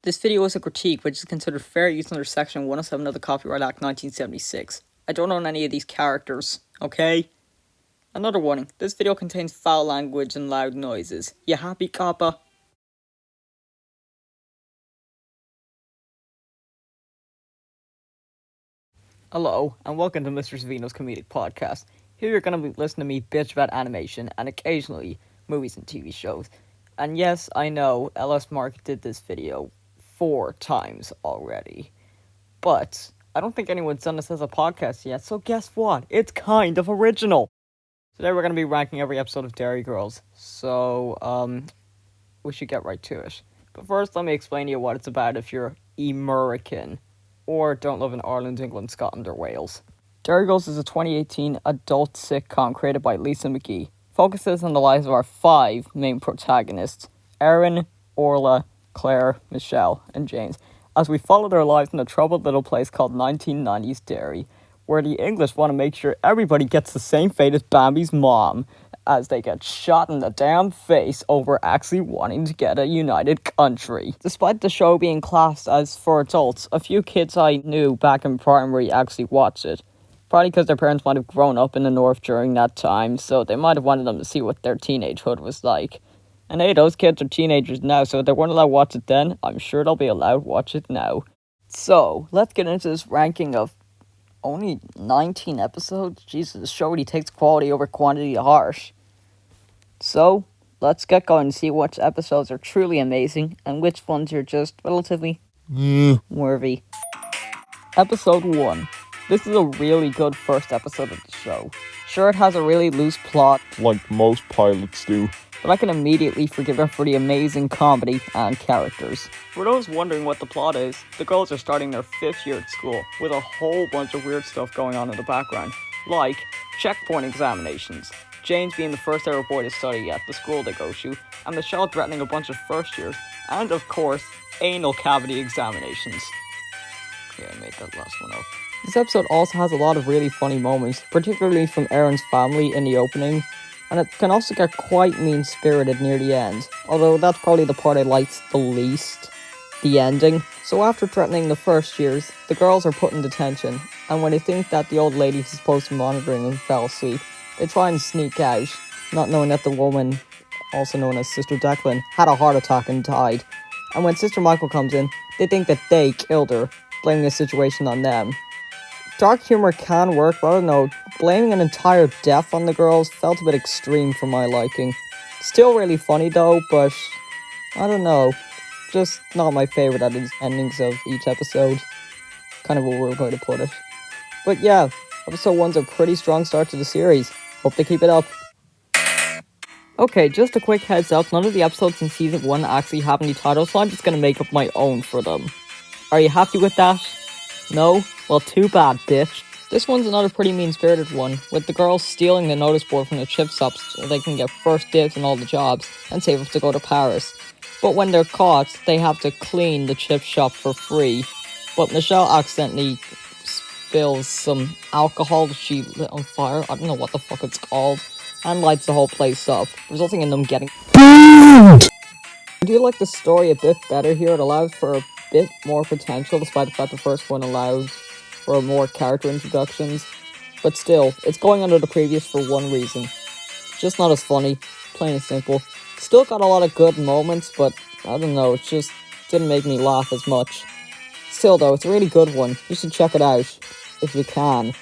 This video is a critique which is considered fair use under Section 107 of the Copyright Act 1976. I don't own any of these characters, okay? Another warning, this video contains foul language and loud noises. You happy, coppa? Hello, and welcome to Mr. Savino's Comedic Podcast. Here you're going to be listening to me bitch about animation, and occasionally movies and TV shows. And yes, I know, LS Mark did this video 4 times already. But I don't think anyone's done this as a podcast yet, so guess what? It's kind of original! Today we're going to be ranking every episode of Derry Girls, so, we should get right to it. But first, let me explain to you what it's about if you're American, or don't live in Ireland, England, Scotland, or Wales. Derry Girls is a 2018 adult sitcom created by Lisa McGee. Focuses on the lives of our 5 main protagonists, Erin, Orla, Claire, Michelle, and James, as we follow their lives in a troubled little place called 1990s Derry, where the English want to make sure everybody gets the same fate as Bambi's mom, as they get shot in the damn face over actually wanting to get a united country. Despite the show being classed as for adults, a few kids I knew back in primary actually watched it. Probably because their parents might have grown up in the north during that time, so they might have wanted them to see what their teenagehood was like. And hey, those kids are teenagers now, so if they weren't allowed to watch it then, I'm sure they'll be allowed to watch it now. So, let's get into this ranking of only 19 episodes? Jesus, the show really takes quality over quantity to heart. So, let's get going and see which episodes are truly amazing, and which ones are just relatively worthy. Episode 1. This is a really good first episode of the show. Sure, it has a really loose plot, like most pilots do, but I can immediately forgive it for the amazing comedy and characters. For those wondering what the plot is, the girls are starting their 5th year at school, with a whole bunch of weird stuff going on in the background, like checkpoint examinations, James being the first ever boy to study at the school they go to, and Michelle threatening a bunch of first years, and of course, anal cavity examinations. Okay, I made that last one up. This episode also has a lot of really funny moments, particularly from Erin's family in the opening, and it can also get quite mean-spirited near the end, although that's probably the part I liked the least, the ending. So after threatening the first years, the girls are put in detention, and when they think that the old lady who's supposed to be monitoring them fell asleep, they try and sneak out, not knowing that the woman, also known as Sister Declan, had a heart attack and died. And when Sister Michael comes in, they think that they killed her, blaming the situation on them. Dark humor can work, but I don't know, blaming an entire death on the girls felt a bit extreme for my liking. Still really funny though, but I don't know, just not my favourite at the endings of each episode. Kind of a weird way to put it. But yeah, episode 1's a pretty strong start to the series. Hope they keep it up. Okay, just a quick heads up, none of the episodes in season 1 actually have any titles, so I'm just gonna make up my own for them. Are you happy with that? No? Well, too bad, bitch. This one's another pretty mean-spirited one, with the girls stealing the notice board from the chip shops so they can get first dibs on all the jobs and save up to go to Paris. But when they're caught, they have to clean the chip shop for free. But Michelle accidentally spills some alcohol that she lit on fire, I don't know what the fuck it's called, and lights the whole place up, resulting in them getting I do like the story a bit better here. It allows for a bit more potential, despite the fact the first one allows for more character introductions. But still, it's going under the previous for one reason. Just not as funny, plain and simple. Still got a lot of good moments, but I don't know, it just didn't make me laugh as much. Still though, it's a really good one. You should check it out, if you can.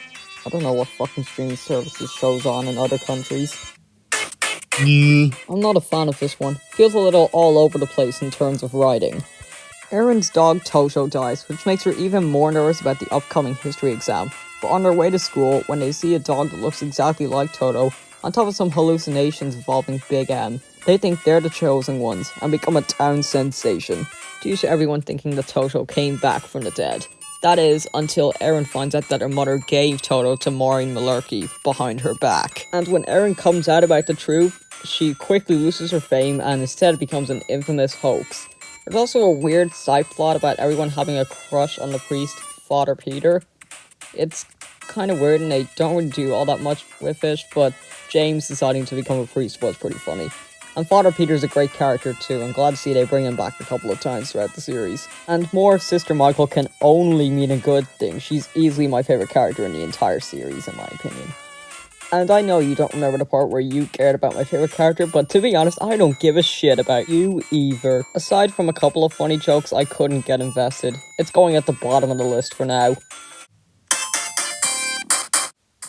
I don't know what fucking streaming services shows on in other countries. I'm not a fan of this one. Feels a little all over the place in terms of writing. Erin's dog Toto dies, which makes her even more nervous about the upcoming history exam. But on their way to school, when they see a dog that looks exactly like Toto, on top of some hallucinations involving Big M, they think they're the chosen ones and become a town sensation. Due to everyone thinking that Toto came back from the dead. That is, until Erin finds out that her mother gave Toto to Maureen Malarkey behind her back. And when Erin comes out about the truth, she quickly loses her fame and instead becomes an infamous hoax. There's also a weird side plot about everyone having a crush on the priest, Father Peter. It's kind of weird and they don't really do all that much with it, but James deciding to become a priest was pretty funny. And Father Peter's a great character too. I'm glad to see they bring him back a couple of times throughout the series. And more of Sister Michael can only mean a good thing. She's easily my favourite character in the entire series, in my opinion. And I know you don't remember the part where you cared about my favourite character, but to be honest, I don't give a shit about you either. Aside from a couple of funny jokes, I couldn't get invested. It's going at the bottom of the list for now.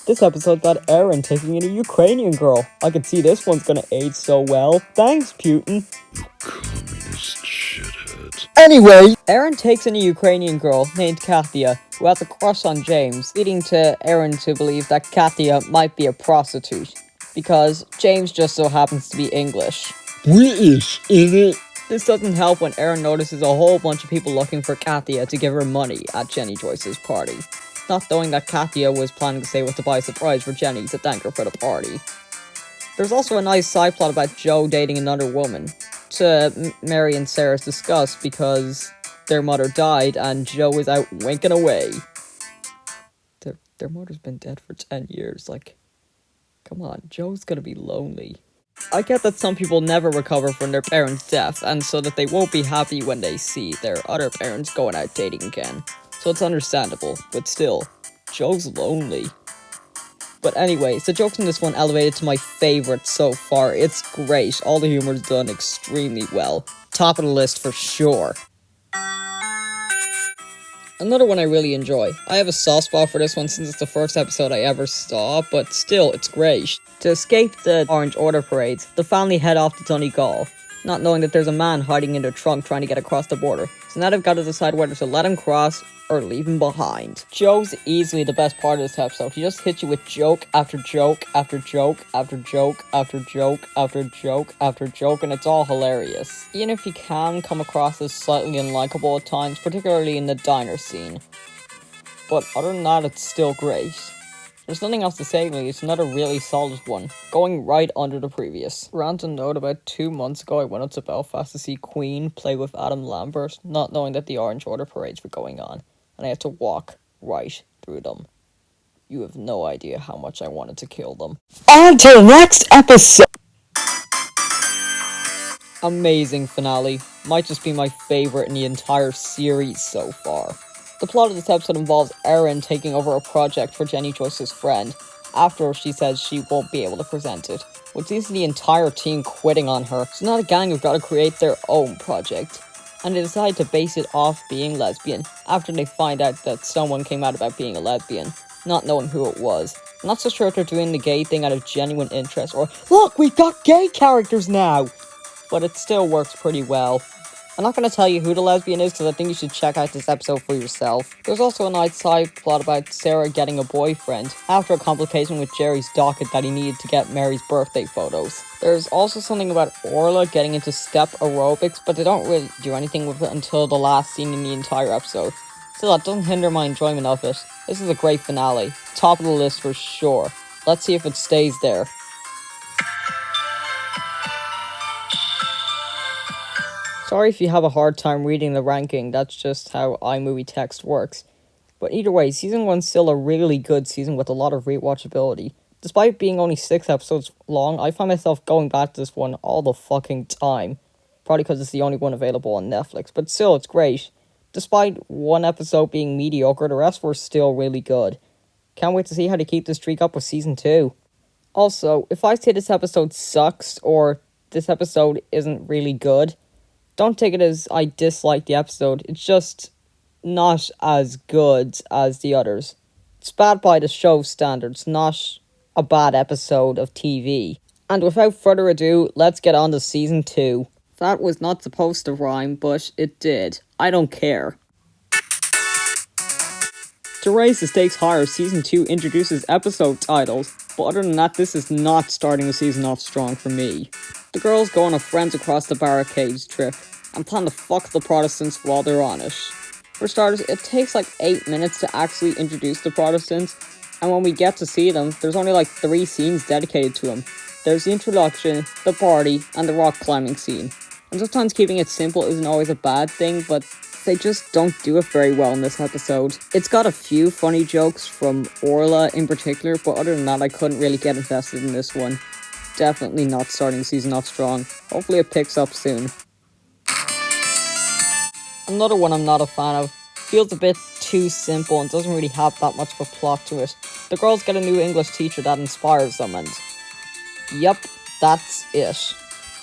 This episode's about Aaron taking in a Ukrainian girl. I can see this one's gonna age so well. Thanks, Putin. You communist shithead. Anyway, Aaron takes in a Ukrainian girl named Katia, who has a crush on James, leading to Aaron to believe that Katia might be a prostitute, because James just so happens to be English. British, innit? This doesn't help when Aaron notices a whole bunch of people looking for Katia to give her money at Jenny Joyce's party, not knowing that Katia was planning to stay with to buy a surprise for Jenny to thank her for the party. There's also a nice side plot about Joe dating another woman, to Mary and Sarah's disgust, because their mother died and Joe is out winking away. Their mother's been dead for 10 years, like, come on, Joe's gonna be lonely. I get that some people never recover from their parents' death, and so that they won't be happy when they see their other parents going out dating again. So it's understandable, but still, Joe's lonely. But anyways, the jokes in this one elevated to my favourite so far. It's great, all the humour's done extremely well. Top of the list for sure. Another one I really enjoy. I have a soft spot for this one since it's the first episode I ever saw, but still, it's great. To escape the Orange Order parades, the family head off to Donegal, not knowing that there's a man hiding in their trunk trying to get across the border. So now they've got to decide whether to let him cross or leave him behind. Joe's easily the best part of this episode. He just hits you with joke after joke after joke after joke after joke after joke after joke, and it's all hilarious. Even if he can come across as slightly unlikable at times, particularly in the diner scene. But other than that, it's still great. There's nothing else to say really, it's another really solid one, going right under the previous. Random note, about 2 months ago I went up to Belfast to see Queen play with Adam Lambert, not knowing that the Orange Order parades were going on, and I had to walk right through them. You have no idea how much I wanted to kill them. On to the next episode! Amazing finale. Might just be my favourite in the entire series so far. The plot of this episode involves Erin taking over a project for Jenny Joyce's friend, after she says she won't be able to present it, which leads to the entire team quitting on her, so now the gang have got to create their own project, and they decide to base it off being lesbian, after they find out that someone came out about being a lesbian, not knowing who it was. I'm not so sure if they're doing the gay thing out of genuine interest, or, look, we've got gay characters now! But it still works pretty well. I'm not going to tell you who the lesbian is because I think you should check out this episode for yourself. There's also a nice side plot about Sarah getting a boyfriend after a complication with Jerry's docket that he needed to get Mary's birthday photos. There's also something about Orla getting into step aerobics, but they don't really do anything with it until the last scene in the entire episode. Still, that doesn't hinder my enjoyment of it. This is a great finale. Top of the list for sure. Let's see if it stays there. Sorry if you have a hard time reading the ranking, that's just how iMovie text works. But either way, Season 1's still a really good season with a lot of rewatchability. Despite being only 6 episodes long, I find myself going back to this one all the fucking time. Probably because it's the only one available on Netflix, but still, it's great. Despite one episode being mediocre, the rest were still really good. Can't wait to see how they keep this streak up with Season 2. Also, if I say this episode sucks, or this episode isn't really good, don't take it as I dislike the episode, it's just not as good as the others. It's bad by the show's standards, not a bad episode of TV. And without further ado, let's get on to Season 2. That was not supposed to rhyme, but it did. I don't care. To raise the stakes higher, Season 2 introduces episode titles, but other than that, this is not starting the season off strong for me. The girls go on a Friends Across the Barricades trip, and plan to fuck the Protestants while they're on it. For starters, it takes like 8 minutes to actually introduce the Protestants, and when we get to see them, there's only like 3 scenes dedicated to them. There's the introduction, the party, and the rock climbing scene. And sometimes keeping it simple isn't always a bad thing, but they just don't do it very well in this episode. It's got a few funny jokes from Orla in particular, but other than that, I couldn't really get invested in this one. definitely not starting the season off strong. Hopefully it picks up soon. Another one I'm not a fan of. Feels a bit too simple and doesn't really have that much of a plot to it. The girls get a new English teacher that inspires them, and yep, that's it.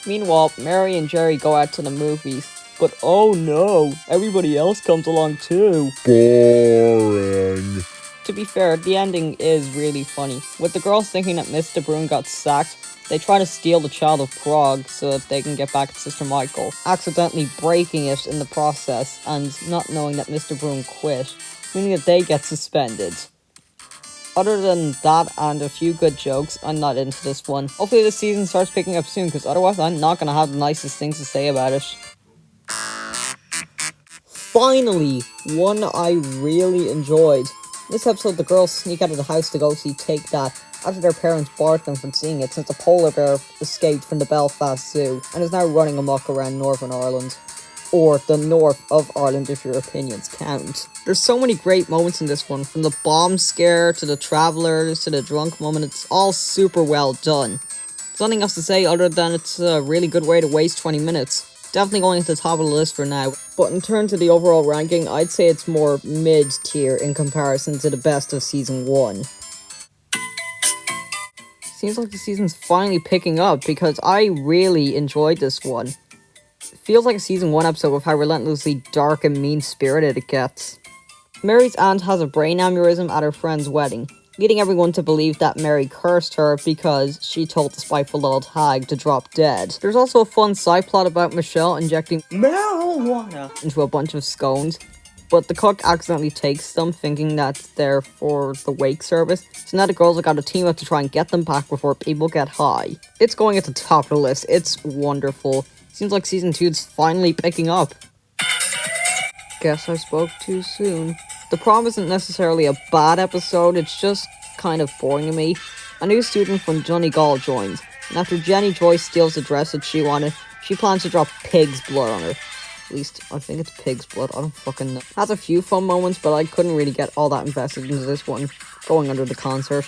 Meanwhile, Mary and Jerry go out to the movies, but oh no, everybody else comes along too. Boring. To be fair, the ending is really funny. With the girls thinking that Mr. Broom got sacked, they try to steal the child of Prague so that they can get back at Sister Michael, accidentally breaking it in the process and not knowing that Mr. Broom quit, meaning that they get suspended. Other than that and a few good jokes, I'm not into this one. Hopefully this season starts picking up soon, because otherwise I'm not going to have the nicest things to say about it. Finally, one I really enjoyed. This episode, the girls sneak out of the house to go see Take That after their parents barred them from seeing it since the polar bear escaped from the Belfast Zoo and is now running amok around Northern Ireland. Or the north of Ireland if your opinions count. There's so many great moments in this one, from the bomb scare to the travellers to the drunk moment. It's all super well done. There's nothing else to say other than it's a really good way to waste 20 minutes. Definitely going to the top of the list for now, but in terms of the overall ranking, I'd say it's more mid-tier in comparison to the best of Season 1. Seems like the season's finally picking up because I really enjoyed this one. It feels like a Season 1 episode with how relentlessly dark and mean-spirited it gets. Mary's aunt has a brain aneurysm at her friend's wedding, leading everyone to believe that Mary cursed her because she told the spiteful old hag to drop dead. There's also a fun side plot about Michelle injecting marijuana into a bunch of scones, but the cook accidentally takes them, thinking that they're for the wake service, so now the girls have got to team up to try and get them back before people get high. It's going at the top of the list. It's wonderful. Seems like Season 2's finally picking up. Guess I spoke too soon. The prom isn't necessarily a bad episode, it's just kind of boring to me. A new student from Donegal joins, and after Jenny Joy steals the dress that she wanted, she plans to drop pig's blood on her. At least, I think it's pig's blood, I don't fucking know. Has a few fun moments, but I couldn't really get all that invested into this one, going under the concert.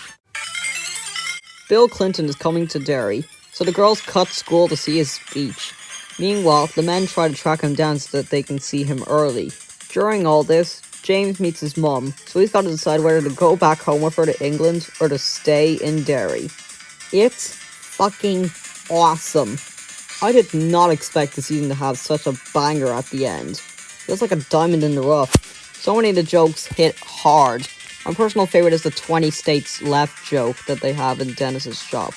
Bill Clinton is coming to Derry, so the girls cut school to see his speech. Meanwhile, the men try to track him down so that they can see him early. During all this, James meets his mum, so he's got to decide whether to go back home with her to England or to stay in Derry. It's fucking awesome. I did not expect the season to have such a banger at the end. Feels like a diamond in the rough. So many of the jokes hit hard. My personal favourite is the 20 states left joke that they have in Dennis's shop.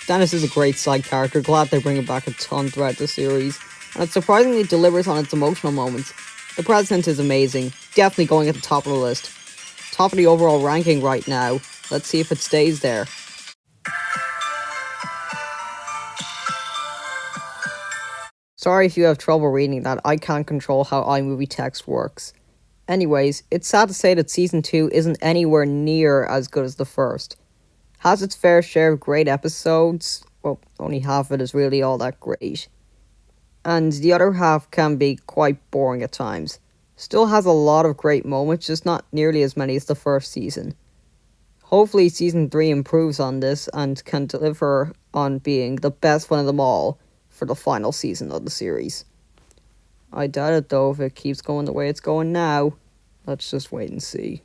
Dennis is a great side character, glad they bring him back a ton throughout the series, and it surprisingly delivers on its emotional moments. The president is amazing, definitely going at the top of the list. Top of the overall ranking right now. Let's see if it stays there. Sorry if you have trouble reading that, I can't control how iMovie text works. Anyways, it's sad to say that Season 2 isn't anywhere near as good as the first. Has its fair share of great episodes, well, only half of it is really all that great. And the other half can be quite boring at times. Still has a lot of great moments, just not nearly as many as the first season. Hopefully Season 3 improves on this and can deliver on being the best one of them all for the final season of the series. I doubt it though if it keeps going the way it's going now. Let's just wait and see.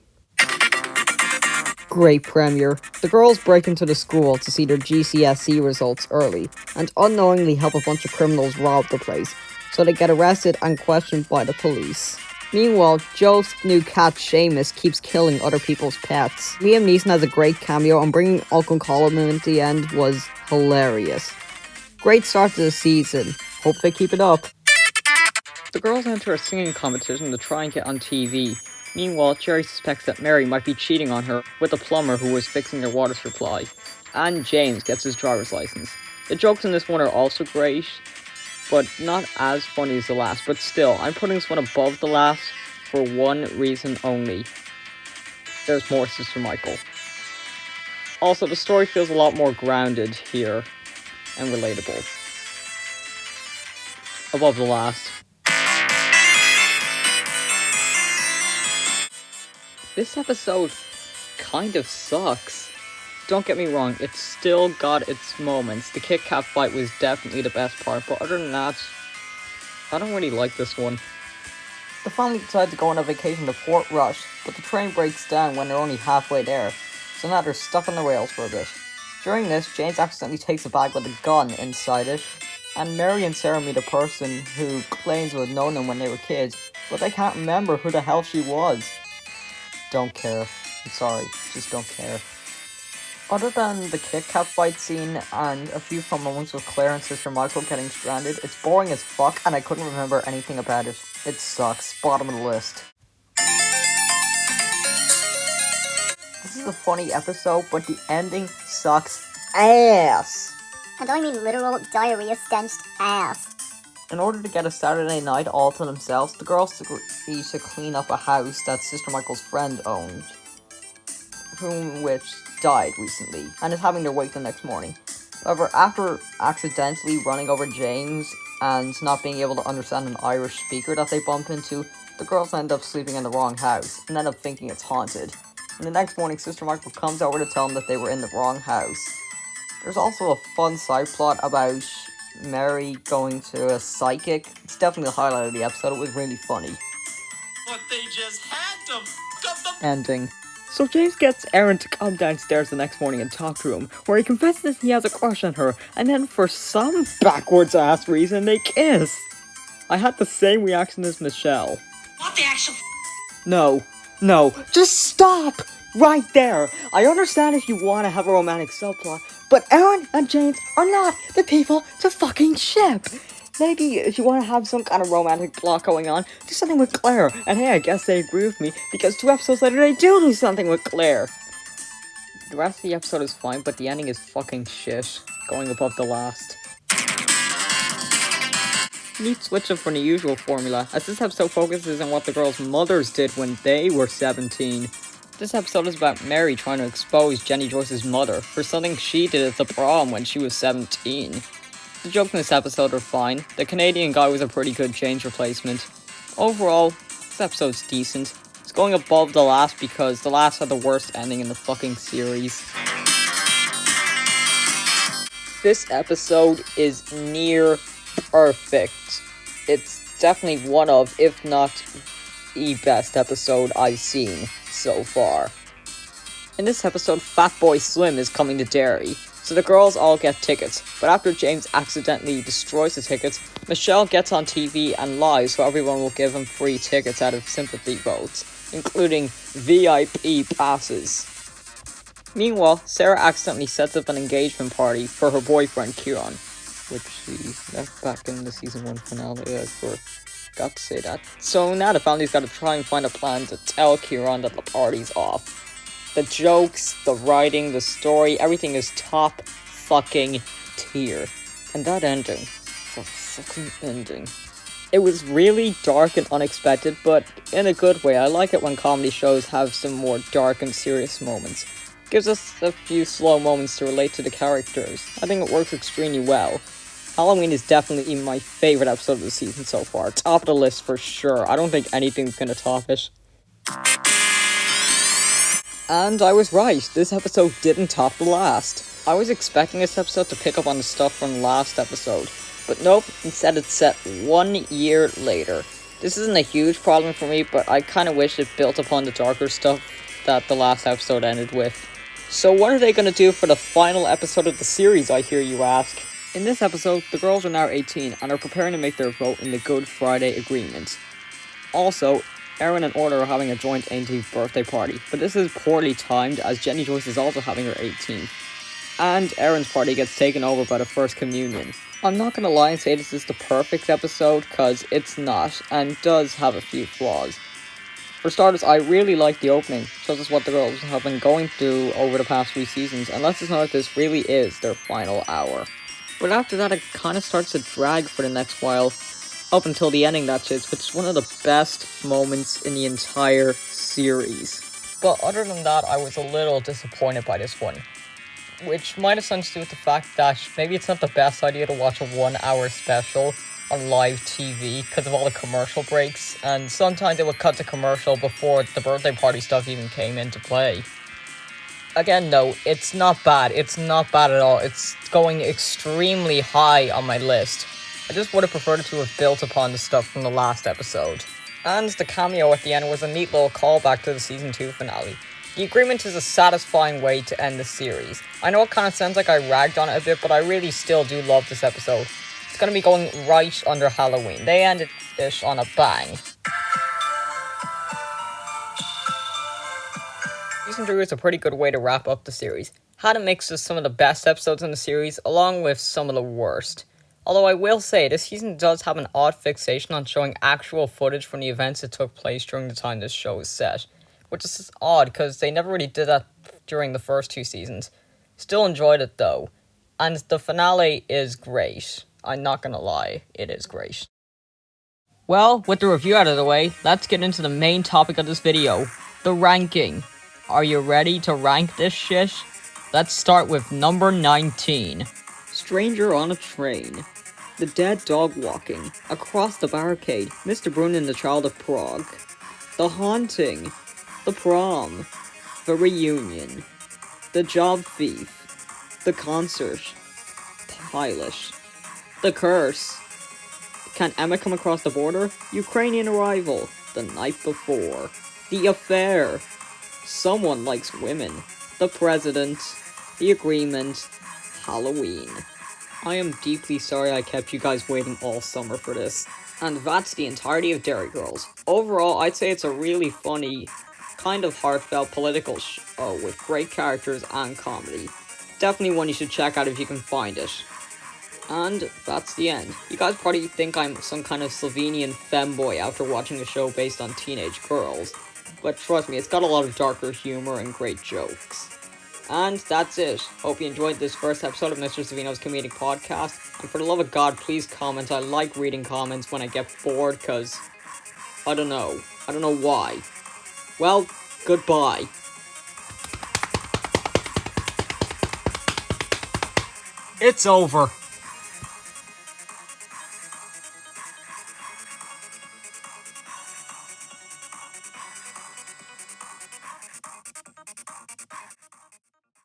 Great premiere. The girls break into the school to see their GCSE results early, and unknowingly help a bunch of criminals rob the place, so they get arrested and questioned by the police. Meanwhile, Joe's new cat Seamus keeps killing other people's pets. Liam Neeson has a great cameo, and bringing Uncle Colin in at the end was hilarious. Great start to the season. Hope they keep it up. The girls enter a singing competition to try and get on TV. Meanwhile, Jerry suspects that Mary might be cheating on her with a plumber who was fixing their water supply. And James gets his driver's license. The jokes in this one are also great, but not as funny as the last. But still, I'm putting this one above the last for one reason only. There's more Sister Michael. Also, the story feels a lot more grounded here and relatable. Above the last. This episode kind of sucks. Don't get me wrong, it's still got its moments. The Kit Kat fight was definitely the best part, but other than that, I don't really like this one. The family decide to go on a vacation to Port Rush, but the train breaks down when they're only halfway there, so now they're stuck on the rails for a bit. During this, James accidentally takes a bag with a gun inside it, and Mary and Sarah meet a person who claims to have known them when they were kids, but they can't remember who the hell she was. Don't care. I'm sorry, just don't care. Other than the Kit Kat fight scene and a few fun moments with Claire and Sister Michael getting stranded, it's boring as fuck and I couldn't remember anything about it. It sucks. Bottom of the list. This is a funny episode, but the ending sucks ass. And I mean literal diarrhea-stenched ass. In order to get a Saturday night all to themselves, the girls agree to clean up a house that Sister Michael's friend owned, which died recently, and is having their wake the next morning. However, after accidentally running over James and not being able to understand an Irish speaker that they bump into, the girls end up sleeping in the wrong house, and end up thinking it's haunted. And the next morning, Sister Michael comes over to tell them that they were in the wrong house. There's also a fun side plot about Mary going to a psychic. It's definitely the highlight of the episode. It was really funny. But they just had to f*** up the Ending. So James gets Erin to come downstairs the next morning and talk to him, where he confesses he has a crush on her, and then for some backwards ass reason they kiss. I had the same reaction as Michelle. What the actual No, just stop! Right there! I understand if you want to have a romantic subplot, but Erin and James are not the people to fucking ship! Maybe if you want to have some kind of romantic plot going on, do something with Claire. And hey, I guess they agree with me, because 2 episodes later they do something with Claire. The rest of the episode is fine, but the ending is fucking shit. Going above the last. Neat switch up from the usual formula, as this episode focuses on what the girls' mothers did when they were 17. This episode is about Mary trying to expose Jenny Joyce's mother for something she did at the prom when she was 17. The jokes in this episode are fine. The Canadian guy was a pretty good James replacement. Overall, this episode's decent. It's going above the last because the last had the worst ending in the fucking series. This episode is near perfect. It's definitely one of, if not the best episode I've seen so far. In this episode, Fatboy Slim is coming to Derry, so the girls all get tickets, but after James accidentally destroys the tickets, Michelle gets on TV and lies so everyone will give him free tickets out of sympathy votes, including VIP passes. Meanwhile, Sarah accidentally sets up an engagement party for her boyfriend Kieran, which she left back in the season 1 finale. I forgot to say that. So now the family's got to try and find a plan to tell Kieran that the party's off. The jokes, the writing, the story, everything is top fucking tier. And that ending, the fucking ending. It was really dark and unexpected, but in a good way. I like it when comedy shows have some more dark and serious moments. Gives us a few slow moments to relate to the characters. I think it works extremely well. Halloween is definitely my favorite episode of the season so far. Top of the list for sure. I don't think anything's gonna top it. And I was right, this episode didn't top the last. I was expecting this episode to pick up on the stuff from the last episode, but nope, instead it's set 1 year later. This isn't a huge problem for me, but I kinda wish it built upon the darker stuff that the last episode ended with. So what are they gonna do for the final episode of the series, I hear you ask? In this episode, the girls are now 18 and are preparing to make their vote in the Good Friday Agreement. Also, Erin and Orla are having a joint 18th birthday party, but this is poorly timed as Jenny Joyce is also having her 18th. And Erin's party gets taken over by the First Communion. I'm not gonna lie and say this is the perfect episode, cause it's not, and does have a few flaws. For starters, I really like the opening. Shows us what the girls have been going through over the past few seasons, and lets us know that this really is their final hour. But after that, it kinda starts to drag for the next while, up until the ending, that is, which is one of the best moments in the entire series. But other than that, I was a little disappointed by this one, which might have something to do with the fact that maybe it's not the best idea to watch a 1 hour special on live TV because of all the commercial breaks, and sometimes it would cut to commercial before the birthday party stuff even came into play. Again, though, it's not bad. It's not bad at all. It's going extremely high on my list. I just would have preferred it to have built upon the stuff from the last episode. And the cameo at the end was a neat little callback to the Season 2 finale. The agreement is a satisfying way to end the series. I know it kind of sounds like I ragged on it a bit, but I really still do love this episode. It's going to be going right under Halloween. They ended it on a bang. Season 3 was a pretty good way to wrap up the series. Had a mix of some of the best episodes in the series, along with some of the worst. Although I will say, this season does have an odd fixation on showing actual footage from the events that took place during the time this show was set. Which is odd, because they never really did that during the first 2 seasons. Still enjoyed it though. And the finale is great. I'm not gonna lie, it is great. Well, with the review out of the way, let's get into the main topic of this video. The ranking. Are you ready to rank this shit? Let's start with number 19. Stranger on a Train. The Dead Dog Walking. Across the Barricade. Mr. Brune and the Child of Prague. The Haunting. The Prom. The Reunion. The Job Thief. The Concert. Pilot. The Curse. Can Emma come across the border? Ukrainian Arrival. The Night Before. The Affair. Someone Likes Women. The President. The Agreement. Halloween. I am deeply sorry I kept you guys waiting all summer for this. And that's the entirety of Derry Girls. Overall, I'd say it's a really funny, kind of heartfelt political show with great characters and comedy. Definitely one you should check out if you can find it. And that's the end. You guys probably think I'm some kind of Slovenian femboy after watching a show based on teenage girls. But trust me, it's got a lot of darker humor and great jokes. And that's it. Hope you enjoyed this first episode of Mr. Savino's Comedic Podcast. And for the love of God, please comment. I like reading comments when I get bored, because I don't know why. Well, goodbye. It's over.